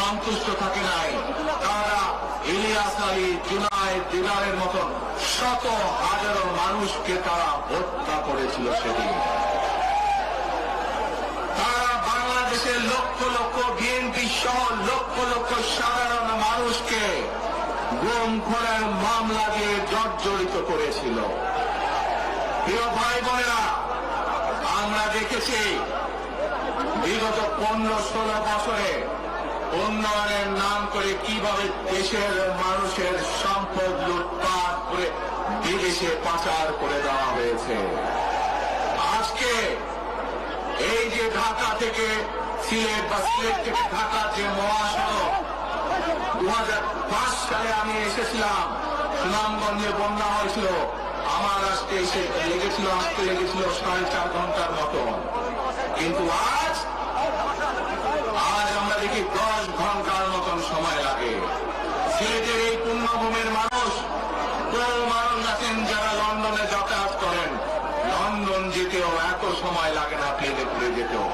সন্তুষ্ট থাকে নাই। তারা ইলিয়াস আলী, জুনায়েদ, দিদারের মতন শত হাজারো মানুষকে তারা হত্যা করেছিল সেদিন। তারা বাংলাদেশের লক্ষ লক্ষ বিএনপি সহ লক্ষ লক্ষ সাধারণ মানুষকে গুম খুনের মামলা দিয়ে জর্জরিত করেছিল। প্রিয় ভাই বোনেরা, আমরা দেখেছি বিগত 15-16 বছরে উন্নয়নের নাম করে কিভাবে দেশের মানুষের সম্পদ লুটপাট করে বিদেশে পাচার করে দেওয়া হয়েছে। আজকে এই যে ঢাকা থেকে সিলেট বা সিলেট থেকে ঢাকা যে মহাসড়ক 2005 সালে আমি এসেছিলাম, সুনামগঞ্জে বন্যা হয়েছিল, আমার আসতে আসতে লেগেছিল 4.5 ঘন্টার মতো। কিন্তু আজ আমরা দেখি 10 ঘন্টার মতন সময় লাগে। সিলেটের এই পুণ্যভূমির মানুষ, বহু মানুষ আছেন যারা লন্ডনে যাতায়াত করেন, লন্ডন যেতেও এত সময় লাগে না, প্লেনে করে যেতেও।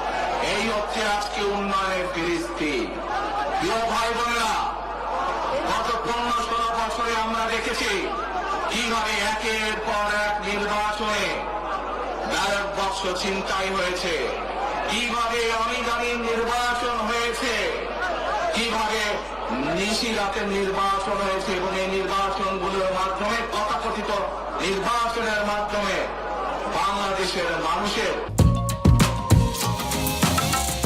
এই হচ্ছে আজকে উন্নয়নের ফিরিস্তি। প্রিয় ভাই বোনেরা, গত 15-16 বছরে আমরা দেখেছি কিভাবে একের পর এক নির্বাচনে ব্যালট বাক্স ছিনতাই হয়েছে, কিভাবে অনিদানি নির্বাচন হয়েছে, কিভাবে নিশিরাতের নির্বাচন হয়েছে এবং এই নির্বাচনগুলোর মাধ্যমে, তথাকথিত নির্বাচনের মাধ্যমে বাংলাদেশের মানুষের